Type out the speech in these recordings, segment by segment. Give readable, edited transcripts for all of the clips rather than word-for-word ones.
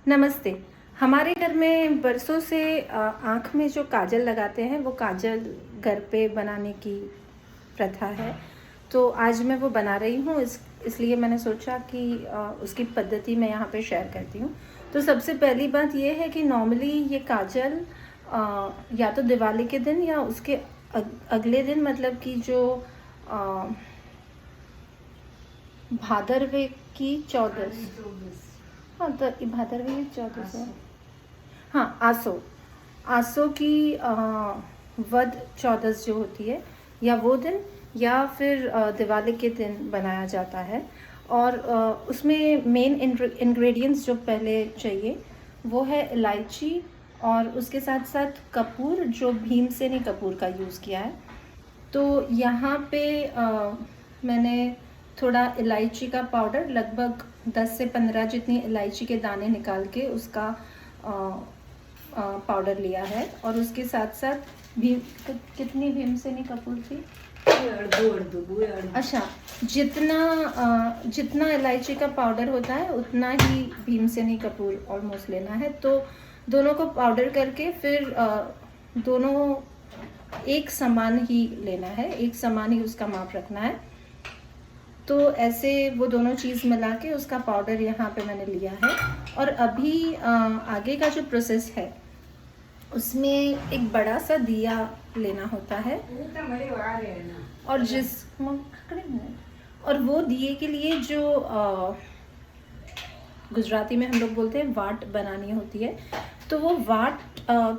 नमस्ते। हमारे घर में बरसों से आँख में जो काजल लगाते हैं वो काजल घर पे बनाने की प्रथा है। तो आज मैं वो बना रही हूँ, इसलिए मैंने सोचा कि उसकी पद्धति मैं यहाँ पे शेयर करती हूँ। तो सबसे पहली बात ये है कि नॉर्मली ये काजल या तो दिवाली के दिन या उसके अगले दिन, मतलब कि जो अ, भादरवे की चौदस, हाँ तो भादरवे की चौदस है, हाँ आसो, आसो की वध चौदस जो होती है, या वो दिन या फिर दिवाली के दिन बनाया जाता है। और उसमें मेन इंग्रेडिएंट्स जो पहले चाहिए वो है इलायची, और उसके साथ साथ कपूर, जो भीमसेनी कपूर का यूज़ किया है। तो यहाँ पे मैंने थोड़ा इलायची का पाउडर, लगभग 10 से 15 जितनी इलायची के दाने निकाल के उसका पाउडर लिया है। और उसके साथ साथ कितनी भीमसेनी कपूर थी? अच्छा, जितना इलायची का पाउडर होता है उतना ही भीमसेनी कपूर ऑलमोस्ट लेना है। तो दोनों को पाउडर करके फिर दोनों एक समान ही लेना है, एक समान ही उसका माप रखना है। तो ऐसे वो दोनों चीज़ मिला के उसका पाउडर यहाँ पे मैंने लिया है। और अभी आगे का जो प्रोसेस है उसमें एक बड़ा सा दिया लेना होता है, और वो दिए के लिए जो गुजराती में हम लोग बोलते हैं वाट बनानी होती है। तो वो वाट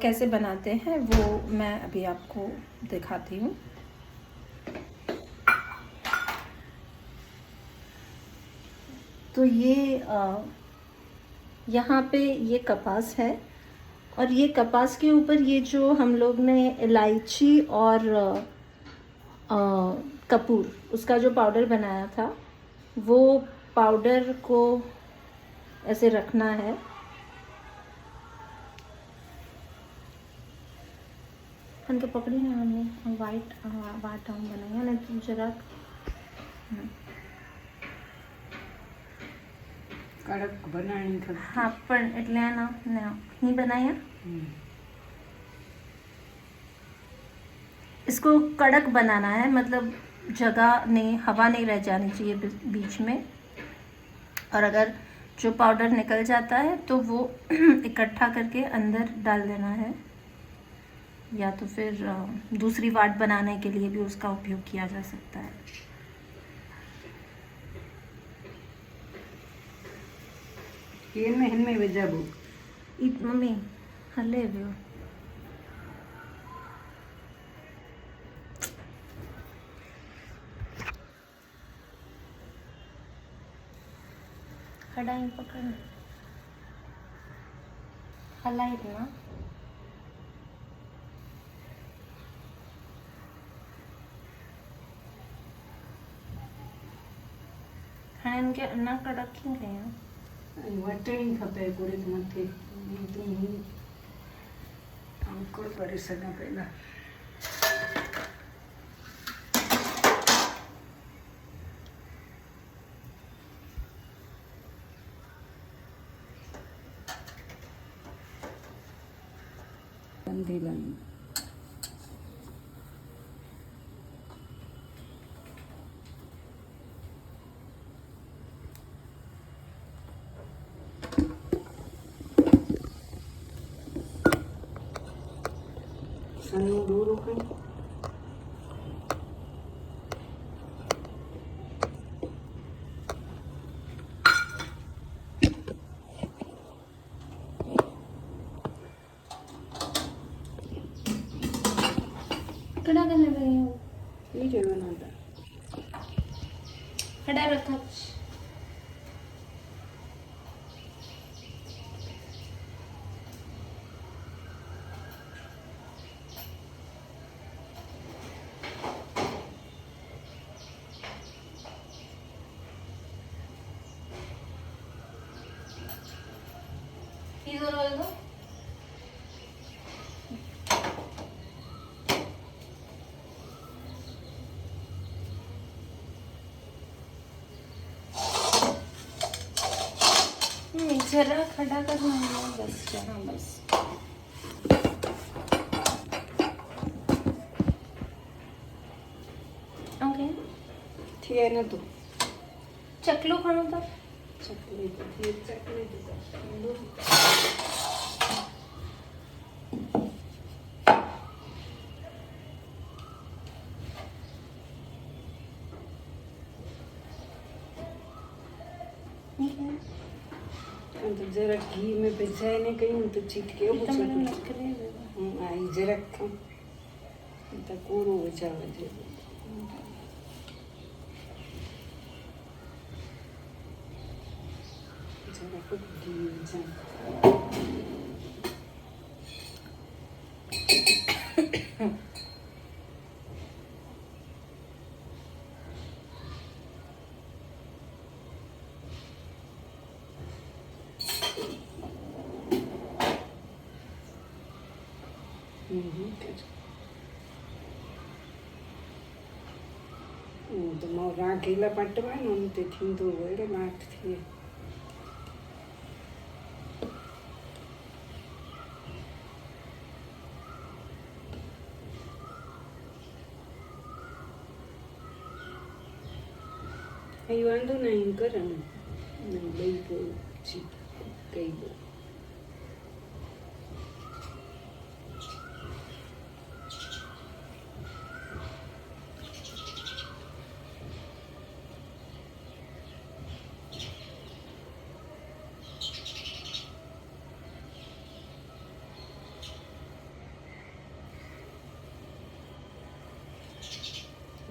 कैसे बनाते हैं वो मैं अभी आपको दिखाती हूँ। तो ये यहाँ पे ये कपास है, और ये कपास के ऊपर ये जो हम लोग ने इलायची और कपूर, उसका जो पाउडर बनाया था, वो पाउडर को ऐसे रखना है। हमको पकड़ी ना हमने वाइट वाट हम बनाया ना, तुम जरा કડક બનાવીને ખબર. હા પણ એટલે આના नहीं बनाया। इसको कड़क बनाना है, मतलब जगह नहीं, हवा नहीं रह जानी चाहिए बीच में। और अगर जो पाउडर निकल जाता है तो वो इकट्ठा करके अंदर डाल देना है, या तो फिर दूसरी वाट बनाने के लिए भी उसका उपयोग किया जा सकता है। એમાં એમાં વજાબુ मम्मी हले व्यो कढ़ाई पकड़ हलाई ना। हाँ इनके अन्ना कड़क क्यों गए हैं? વટણી ખપે પૂરી નથી તો હું અંકુર કરી શકા પહેલાં બાંધી લાવી. સનું દૂર હોય कड़ा करने लगे हो? એ જવાના હતા. कड़ा रखा इधर रोल दो। मिक्सी जरा खड़ा करना है बस। हाँ बस। ओके थिए न तो चकलो खानो था। चकली तो थिए चकली तो तो जरा घी में भिजाए ने कहीं तो चिटके तो मैंने नकली दे दो। आई जरा कम तो कोरो बचावे जे जरा कुछ घी बचाए तो मो राखीला पटवानो ने ते थींदो एड़े माट थिए आई वांदो नहीं करन नहीं लई पो छी कई दो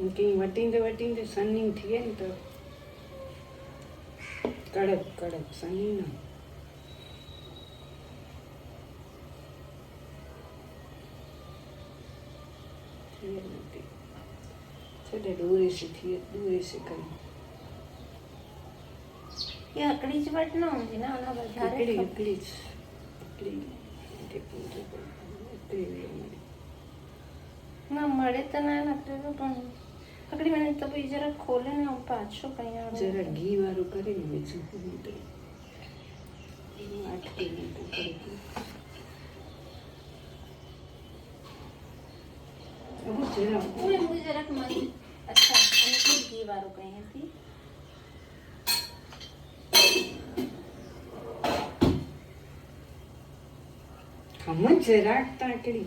उनकी वटींदे सनी थिए न तो कड़क कड़क सनी न थिए न छड़े दूरे से करी ये हकड़ी च बटना होंगी ना ना बजारे इकड़ी के पूरे इकड़ी ना मरे तो ना लगते तो पण हकड़ी मैंने तो भी जरा खोले ना पाछो कहीं आ जरा घी वारो करे ने बीच में तो आठ के मिनट करे अब जरा मुझे जरा मन अच्छा અને કે ઘી વાળું કઈ હતી हम जरा ताकड़ी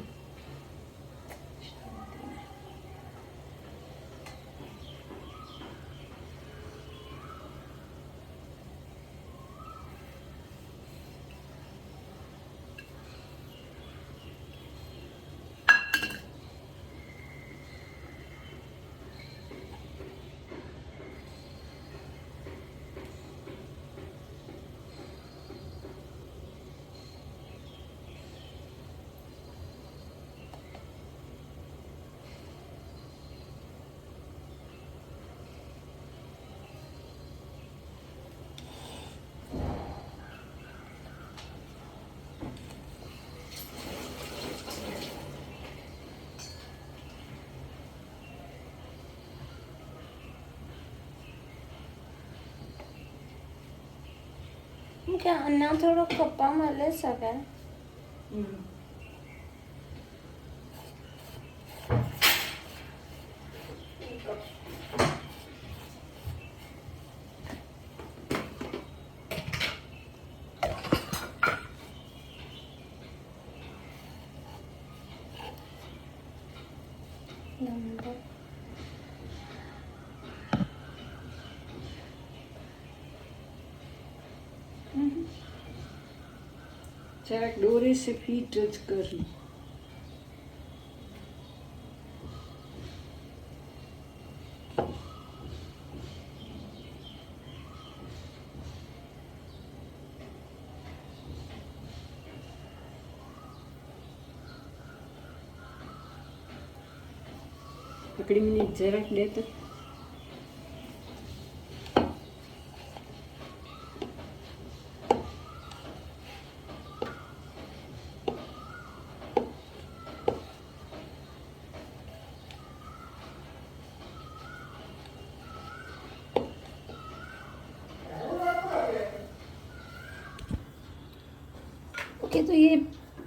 क्या अन्ना थोड़ा कप्पा मले सके नंबर जरा डोरे से फीट टच कर पकड़ी मैंने जरा दे तो ओके, तो ये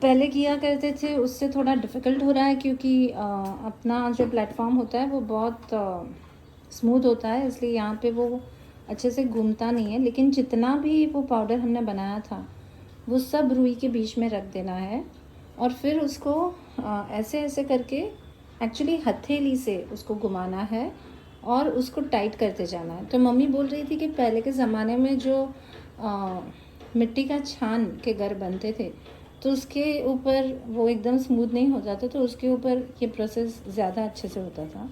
पहले किया करते थे उससे थोड़ा डिफ़िकल्ट हो रहा है क्योंकि अपना जो प्लेटफॉर्म होता है वो बहुत स्मूथ होता है, इसलिए यहाँ पे वो अच्छे से घूमता नहीं है। लेकिन जितना भी वो पाउडर हमने बनाया था वो सब रुई के बीच में रख देना है और फिर उसको ऐसे ऐसे करके एक्चुअली हथेली से उसको घुमाना है और उसको टाइट करते जाना है। तो मम्मी बोल रही थी कि पहले के ज़माने में जो मिट्टी का छान के घर बनते थे तो उसके ऊपर वो एकदम स्मूथ नहीं हो जाता, तो उसके ऊपर ये प्रोसेस ज़्यादा अच्छे से होता था।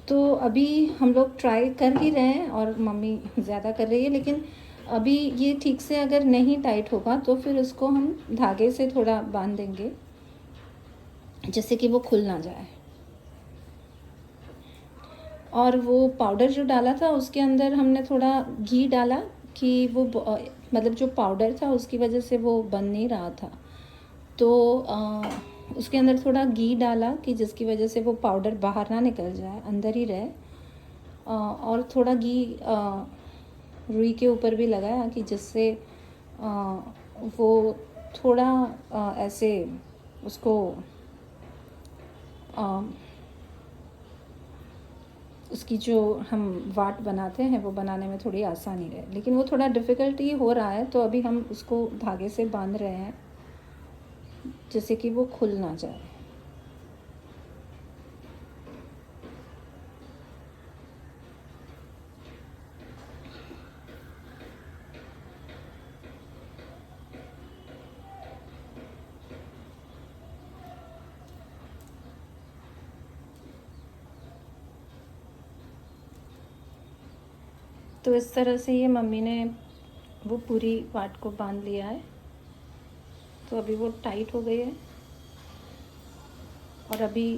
तो अभी हम लोग ट्राई कर ही रहे हैं और मम्मी ज़्यादा कर रही है, लेकिन अभी ये ठीक से अगर नहीं टाइट होगा तो फिर उसको हम धागे से थोड़ा बांध देंगे जिससे कि वो खुल ना जाए। और वो पाउडर जो डाला था उसके अंदर हमने थोड़ा घी डाला कि वो मतलब जो पाउडर था उसकी वजह से वो बन नहीं रहा था, तो उसके अंदर थोड़ा घी डाला कि जिसकी वजह से वो पाउडर बाहर ना निकल जाए, अंदर ही रहे। और थोड़ा घी रुई के ऊपर भी लगाया कि जिससे वो थोड़ा ऐसे उसको उसकी जो हम वाट बनाते हैं वो बनाने में थोड़ी आसानी रहे। लेकिन वो थोड़ा डिफ़िकल्टी हो रहा है, तो अभी हम उसको धागे से बांध रहे हैं जिससे कि वो खुल ना जाए। तो इस तरह से ये मम्मी ने वो पूरी वाट को बांध लिया है, तो अभी वो टाइट हो गई है और अभी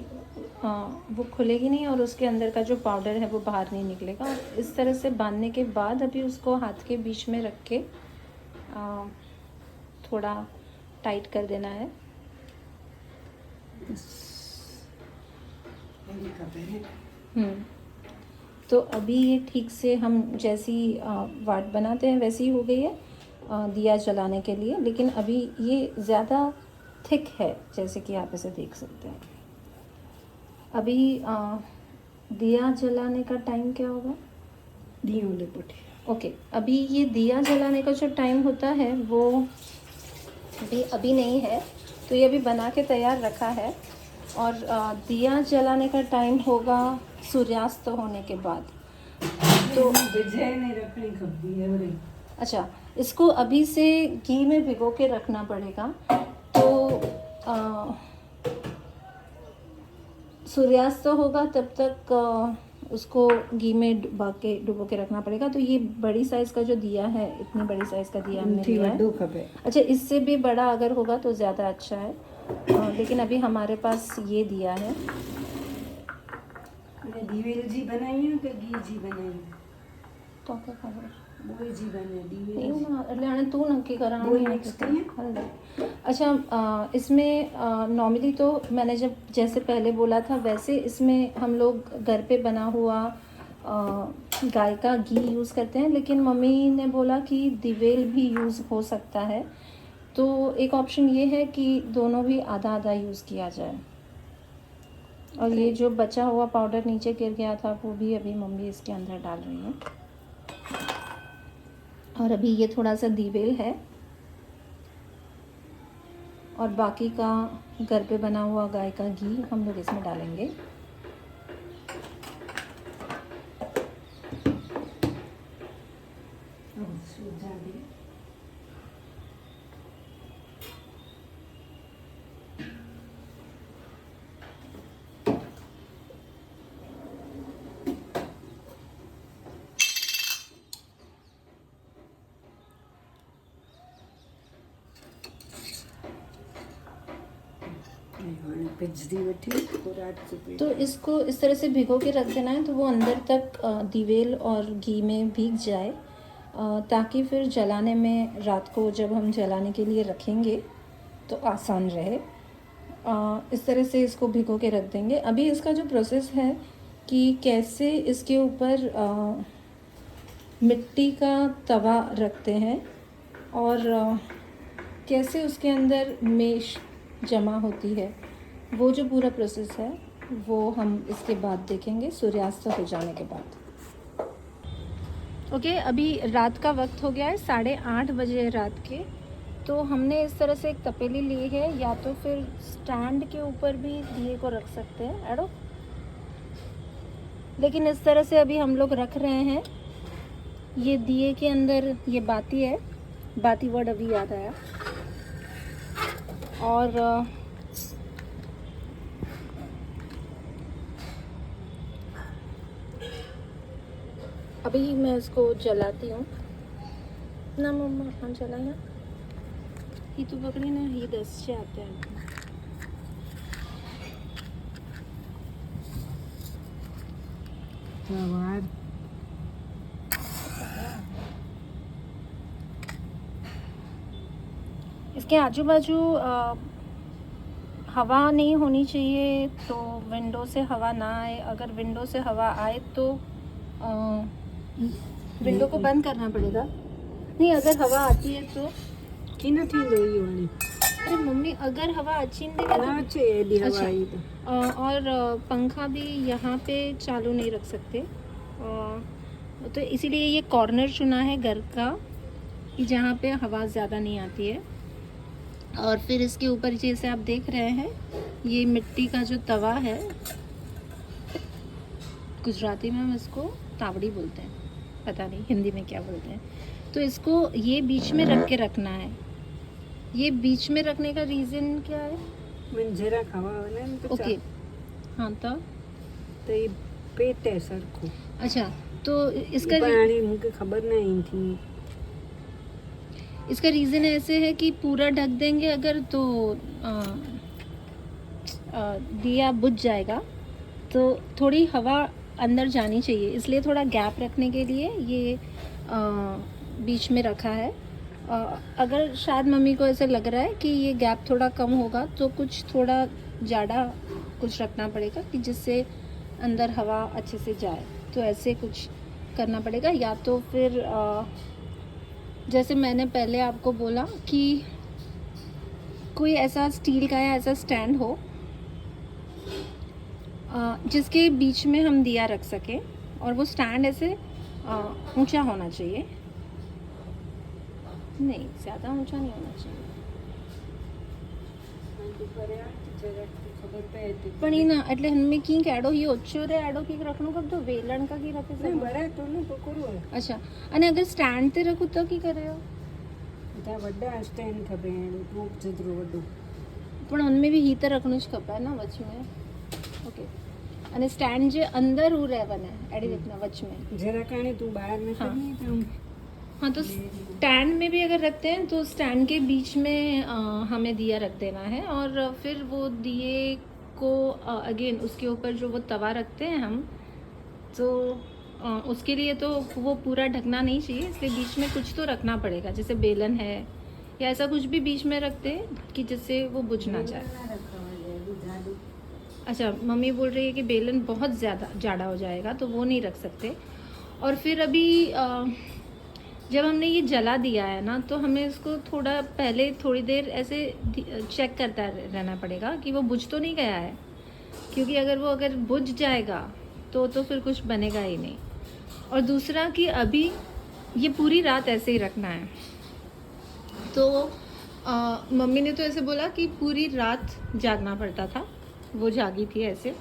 वो खुलेगी नहीं और उसके अंदर का जो पाउडर है वो बाहर नहीं निकलेगा। इस तरह से बांधने के बाद अभी उसको हाथ के बीच में रख के थोड़ा टाइट कर देना है। तो अभी ये ठीक से हम जैसी वाट बनाते हैं वैसी हो गई है दिया जलाने के लिए, लेकिन अभी ये ज़्यादा थिक है जैसे कि आप इसे देख सकते हैं। अभी दिया जलाने का टाइम क्या होगा? दियों लिपटे। ओके, अभी ये दिया जलाने का जो टाइम होता है वो अभी नहीं है, तो ये अभी बना के तैयार रखा है। और दिया जलाने का टाइम होगा सूर्यास्त होने के बाद। तो विजय ने रखनी खपती है बड़ी। अच्छा, इसको अभी से घी में भिगो के रखना पड़ेगा। तो सूर्यास्त होगा तब तक उसको घी में डुबो के रखना पड़ेगा। तो ये बड़ी साइज़ का जो दिया है, इतनी बड़ी साइज़ का दिया हमने लिया है। अच्छा, इससे भी बड़ा अगर होगा तो ज़्यादा अच्छा है, लेकिन अभी हमारे पास ये दिया है। दिवेल जी बनाई है कि घी जी बनाई है? तो क्या खबर? बोई जी बने दिवेल नहीं ना, એટલે तू नक्की करा बोई मिक्स करिए। अच्छा, इसमें नॉर्मली तो मैंने जब जैसे पहले बोला था वैसे इसमें हम लोग घर पे बना हुआ गाय का घी यूज़ करते हैं, लेकिन मम्मी ने बोला कि दिवेल भी यूज़ हो सकता है। तो एक ऑप्शन ये है कि दोनों भी आधा आधा यूज़ किया जाए। और ये जो बचा हुआ पाउडर नीचे गिर गया था वो भी अभी मम्मी इसके अंदर डाल रही है। और अभी ये थोड़ा सा दिवेल है और बाकी का घर पे बना हुआ गाय का घी हम लोग इसमें डालेंगे। तो इसको इस तरह से भिगो के रख देना है तो वो अंदर तक दिवेल और घी में भीग जाए, ताकि फिर जलाने में रात को जब हम जलाने के लिए रखेंगे तो आसान रहे। इस तरह से इसको भिगो के रख देंगे। अभी इसका जो प्रोसेस है कि कैसे इसके ऊपर मिट्टी का तवा रखते हैं और कैसे उसके अंदर मेश जमा होती है, वो जो पूरा प्रोसेस है वो हम इसके बाद देखेंगे, सूर्यास्त हो जाने के बाद। ओके, अभी रात का वक्त हो गया है, 8:30 बजे रात के। तो हमने इस तरह से एक तपेली ली है, या तो फिर स्टैंड के ऊपर भी दिए को रख सकते हैं एडो, लेकिन इस तरह से अभी हम लोग रख रहे हैं। ये दिए के अंदर ये बाती है, बाती वर्ड अभी याद आया। और अभी मैं इसको जलाती हूँ ना मम्मा। हाँ जलाया, ये तो पकड़ी ना, ये 10 से आते हैं। इसके आजू बाजू हवा नहीं होनी चाहिए, तो विंडो से हवा ना आए। अगर विंडो से हवा आए तो विंडो को बंद करना पड़ेगा। नहीं, अगर हवा आती है तो की નથી દોઈ વાળી अरे मम्मी, अगर हवा अच्छी नहीं लगे ના છે એડી अच्छा। હવા આવી તો और पंखा भी यहाँ पे चालू नहीं रख सकते, तो इसीलिए ये कॉर्नर चुना है घर का कि जहाँ पे हवा ज़्यादा नहीं आती है। और फिर इसके ऊपर जैसे आप देख रहे हैं, ये मिट्टी का जो तवा है, गुजराती में हम इसको तावड़ी बोलते हैं, पता नहीं हिंदी में क्या बोलते हैं। तो इसको ये बीच में रख के रखना है। ये बीच में रखने का रीज़न क्या है? મને જરા ખાવા આવે ને તો ओके, हाँ तो તો એ પેટે સરખું अच्छा, तो इसका પાણી મુકે ખબર નહીં थी इसका रीज़न ऐसे है कि पूरा ढक देंगे अगर तो दिया बुझ जाएगा, तो थोड़ी हवा अंदर जानी चाहिए, इसलिए थोड़ा गैप रखने के लिए ये बीच में रखा है। अगर शायद मम्मी को ऐसे लग रहा है कि ये गैप थोड़ा कम होगा, तो कुछ थोड़ा ज़्यादा कुछ रखना पड़ेगा कि जिससे अंदर हवा अच्छे से जाए, तो ऐसे कुछ करना पड़ेगा। या तो फिर जैसे मैंने पहले आपको बोला कि कोई ऐसा स्टील का या ऐसा स्टैंड हो जिसके बीच में हम दिया रख सकें, और वो स्टैंड ऐसे ऊंचा होना चाहिए, नहीं ज़्यादा ऊंचा नहीं होना चाहिए। પણ એ ના, એટલે હમે કી કેડો ઈ ઓછો રે એડો કી રખણું કબ તો વેલણ કા કી રખે નહીં છે। બરાબર તો નહીં પકડવું હોય अच्छा, અને અગર સ્ટેન્ડ તે રખું તો કી કરે हो? ત્યાં વડા સ્ટેન્ડ ખપે ટૂંક જતરું વડું પણ ઉનमें भी हीटर રખણું જ ખપે ना वच में। ओके, અને સ્ટેન્ડ જે અંદર હું રહેવાના એડી રીતના વચ में। જરા કાણી તું બહાર નથી हाँ। નહીં તો हाँ, तो स्टैंड में भी अगर रखते हैं तो स्टैंड के बीच में हमें दिया रख देना है, और फिर वो दिए को अगेन उसके ऊपर जो वो तवा रखते हैं हम, तो उसके लिए तो वो पूरा ढकना नहीं चाहिए, इसलिए बीच में कुछ तो रखना पड़ेगा, जैसे बेलन है या ऐसा कुछ भी बीच में रखते हैं कि जिससे वो बुझ ना जाए। अच्छा, मम्मी बोल रही है कि बेलन बहुत ज़्यादा जाड़ा हो जाएगा, तो वो नहीं रख सकते। और फिर अभी जब हमने ये जला दिया है ना, तो हमें इसको थोड़ा पहले थोड़ी देर ऐसे चेक करता रहना पड़ेगा कि वो बुझ तो नहीं गया है, क्योंकि अगर बुझ जाएगा तो फिर कुछ बनेगा ही नहीं। और दूसरा कि अभी ये पूरी रात ऐसे ही रखना है, तो मम्मी ने तो ऐसे बोला कि पूरी रात जागना पड़ता था, वो जागी थी ऐसे।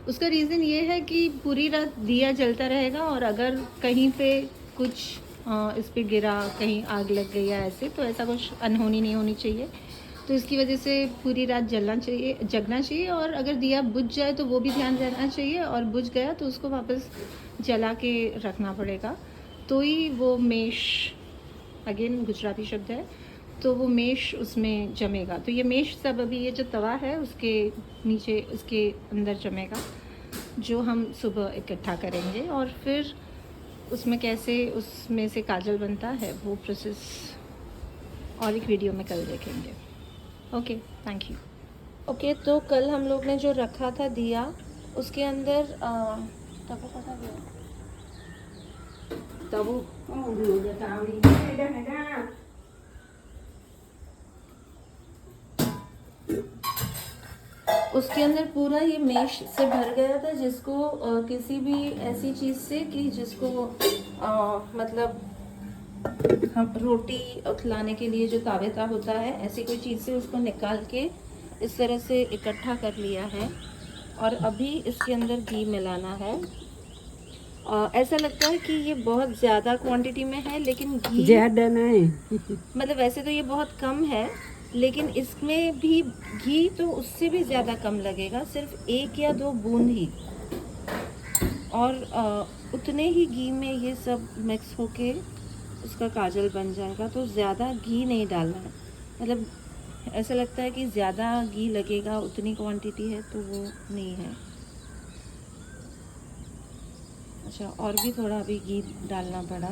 उसका रीज़न ये है कि पूरी रात दिया जलता रहेगा, और अगर कहीं पे कुछ इस पे गिरा, कहीं आग लग गई या ऐसे, तो ऐसा कुछ अनहोनी नहीं होनी चाहिए। तो इसकी वजह से पूरी रात जगना चाहिए, और अगर दिया बुझ जाए तो वो भी ध्यान रहना चाहिए, और बुझ गया तो उसको वापस जला के रखना पड़ेगा, तो ही वो मेश, अगेन गुजराती शब्द है, तो वो मेश उसमें जमेगा। तो ये मेश सब अभी ये जो तवा है उसके नीचे, उसके अंदर जमेगा, जो हम सुबह इकट्ठा करेंगे। और फिर उसमें कैसे उसमें से काजल बनता है वो प्रोसेस और एक वीडियो में कल देखेंगे। Okay, thank you. ओके, तो कल हम लोग ने जो रखा था दिया, उसके अंदर तब पता गया તવું તાવડી હેડા હેડા उसके अंदर पूरा ये मेश से भर गया था, जिसको किसी भी ऐसी चीज़ से कि जिसको मतलब हम रोटी खिलाने के लिए जो तावेता होता है, ऐसी कोई चीज़ से उसको निकाल के इस तरह से इकट्ठा कर लिया है। और अभी इसके अंदर घी मिलाना है। ऐसा लगता है कि ये बहुत ज़्यादा क्वांटिटी में है, लेकिन घी ज़्यादा नहीं। मतलब वैसे तो ये बहुत कम है, लेकिन इसमें भी घी तो उससे भी ज़्यादा कम लगेगा, सिर्फ 1 या 2 बूंद ही। और उतने ही घी में ये सब मिक्स होके उसका काजल बन जाएगा। तो ज़्यादा घी नहीं डालना है, मतलब ऐसा लगता है कि ज़्यादा घी लगेगा, उतनी क्वांटिटी है तो वो नहीं है। अच्छा, और भी थोड़ा अभी घी डालना पड़ा,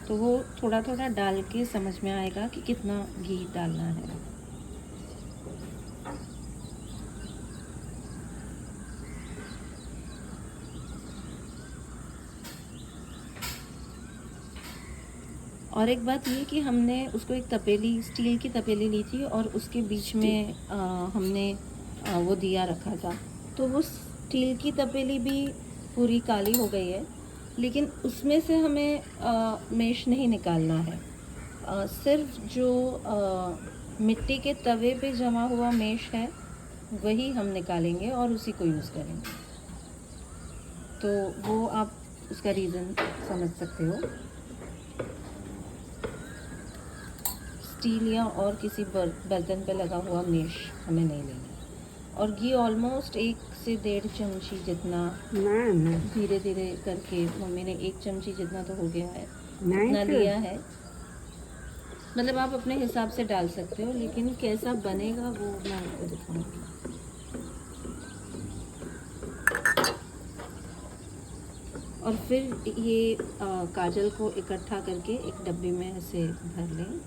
तो वो थोड़ा थोड़ा डाल के समझ में आएगा कि कितना घी डालना है। और एक बात ये कि हमने उसको एक तपेली, स्टील की तपेली ली थी और उसके बीच में हमने वो दिया रखा था। तो वो स्टील की तपेली भी पूरी काली हो गई है, लेकिन उसमें से हमें मेश नहीं निकालना है। सिर्फ जो मिट्टी के तवे पे जमा हुआ मेश है वही हम निकालेंगे और उसी को यूज़ करेंगे। तो वो आप उसका रीज़न समझ सकते हो। स्टील या और किसी बर्तन पे लगा हुआ मेश हमें नहीं लेना। और घी ऑलमोस्ट 1 से 1.5 चमची जितना, ना धीरे धीरे करके मम्मी ने 1 चमची जितना तो हो गया है, उतना नहीं लिया है। मतलब आप अपने हिसाब से डाल सकते हो, लेकिन कैसा बनेगा वो मैं आपको दिखाऊंगी। और फिर ये काजल को इकट्ठा करके एक डब्बे में ऐसे भर लें।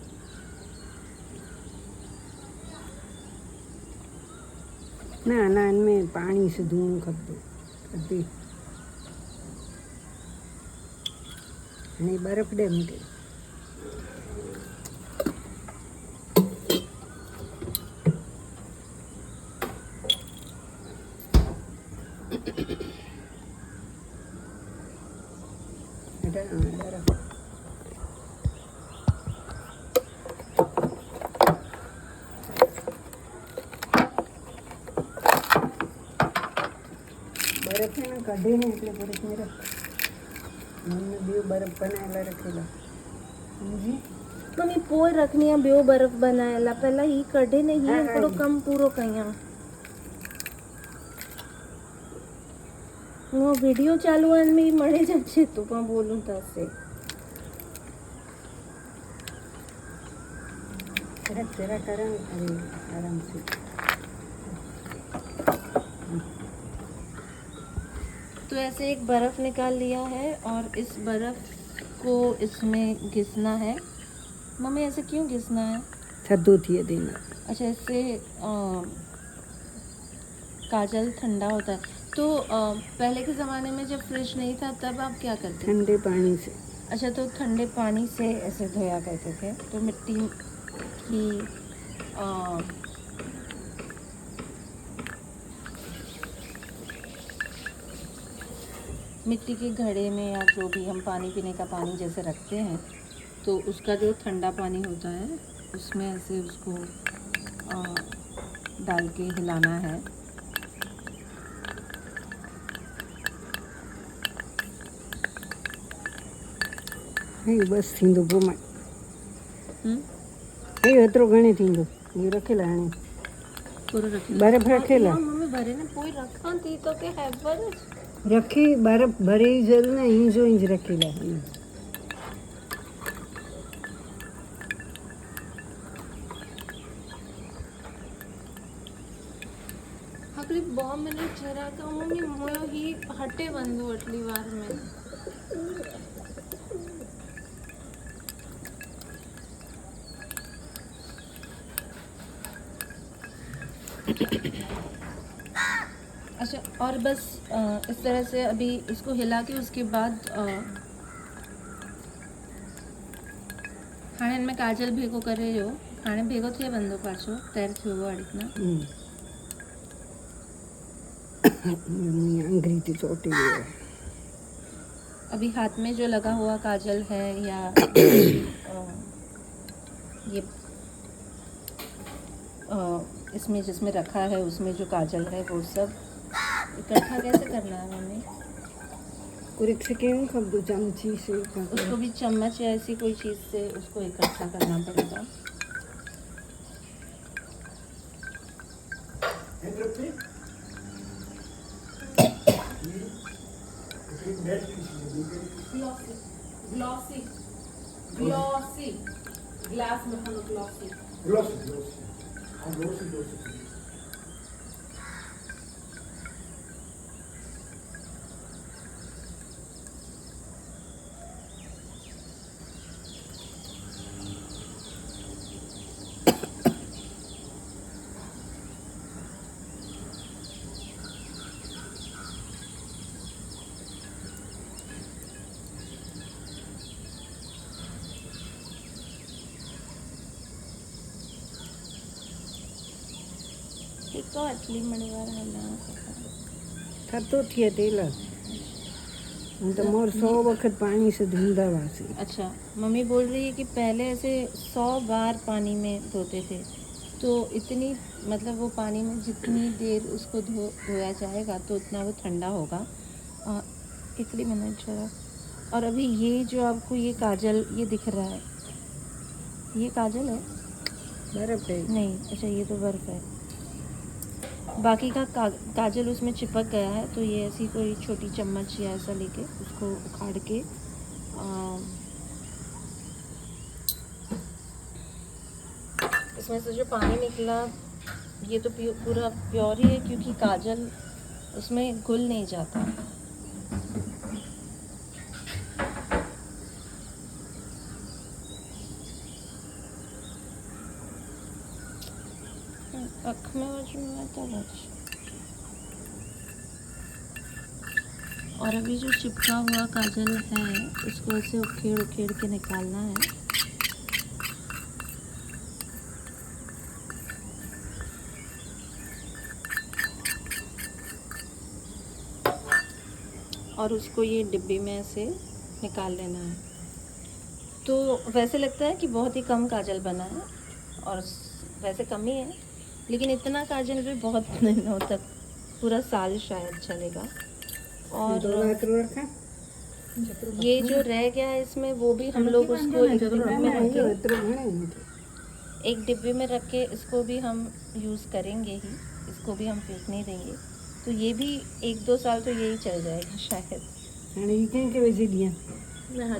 ना इनमें पानी से धुआं कर दे। नहीं, बर्फ दे मुझे। बर्फ है ना, कढ़े ने એટલે બરફ ને રખ. મમ્મી બે બરફ બનાવેલા રખેલા. સમજી? मम्मी पोइ रखनी है ॿियो बर्फ़ बनाएला, पहला ही कढे नहीं हाँ, हिकिड़ो हाँ। कमु पूरो कयां। वो वीडियो चालू आहिनि में मणे जाचे तो पाण बोलूं था से। जरा करें, अरे आराम से। तो ऐसे एक बर्फ़ निकाल लिया है और इस बर्फ़ को इसमें घिसना है। मम्मी ऐसे क्यों घिसना है? थद्दू थी देना। अच्छा, इससे काजल ठंडा होता है। तो पहले के ज़माने में जब फ्रिज नहीं था तब आप क्या करते थे? ठंडे पानी से। अच्छा, तो ठंडे पानी से ऐसे धोया करते थे। तो मिट्टी की मिट्टी के घड़े में, या जो भी हम पानी पीने का पानी जैसे रखते हैं, तो उसका जो ठंडा पानी होता है उसमें ऐसे उसको डाल के हिलाना है। नहीं बस थींदो पोइ मां एतिरो घणे थींदो। इहो रखियलु हाणे पूरो रखी बर्फ रखियलु मम्मी भरे ने पोइ रखां थी तो के हैबर रखी बर्फ भरे ई ज़रूरु न इंजो इंज रखियलु आहे। हिकिड़ी 2 मिनट जरा का मम्मी मुंहिंजो ही हटे वंदो अटली वार में। अच्छा, और बस इस तरह से अभी इसको हिला के उसके बाद हाणे इनमें काजल भेगो करे जो हाणे भेगो थिए वंदो पाछो तैर थियो वो अड़िकना। अंग्रेजी चोटी है। अभी हाथ में जो लगा हुआ काजल है या ये इसमें जिसमें रखा है उसमें जो काजल है वो सब इकट्ठा कैसे करना है मम्मी? कुरिक से क्यों कब दो चमची से उसको भी चम्मच या ऐसी कोई चीज़ से उसको इकट्ठा करना पड़ेगा। ग्लॉसी ग्लास में हम ग्लॉसी तो असली मणिवार है ना थतो थिए तेल तो मोर 100 वक्त पानी से धुंधा वासी। अच्छा, मम्मी बोल रही है कि पहले ऐसे 100 बार पानी में धोते थे, तो इतनी मतलब वो पानी में जितनी देर उसको धोया जाएगा तो उतना वो ठंडा होगा। इतनी मिनट जरा। और अभी ये जो आपको ये काजल ये दिख रहा है, ये काजल है? बर्फ है नहीं, अच्छा ये तो बर्फ़ है। बाकी का काजल उसमें चिपक गया है, तो ये ऐसी कोई छोटी चम्मच या ऐसा लेके उसको उखाड़ के इसमें से जो पानी निकला ये तो पूरा प्योर ही है क्योंकि काजल उसमें घुल नहीं जाता। अख में आता है। और अभी जो चिपका हुआ काजल है उसको ऐसे उखेड़ उखेड़ के निकालना है। और उसको ये डिब्बी में ऐसे निकाल लेना है। तो वैसे लगता है कि बहुत ही कम काजल बना है और वैसे कम ही है, लेकिन इतना काजल भी बहुत दिनों तक पूरा साल शायद चलेगा। और ये जो रह गया है इसमें वो भी हम लोग उसको एक डिब्बी में रख के इसको भी हम यूज़ करेंगे ही, इसको भी हम फेंक नहीं देंगे। तो ये भी 1-2 साल तो यही चल जाएगा शायद। हाँ,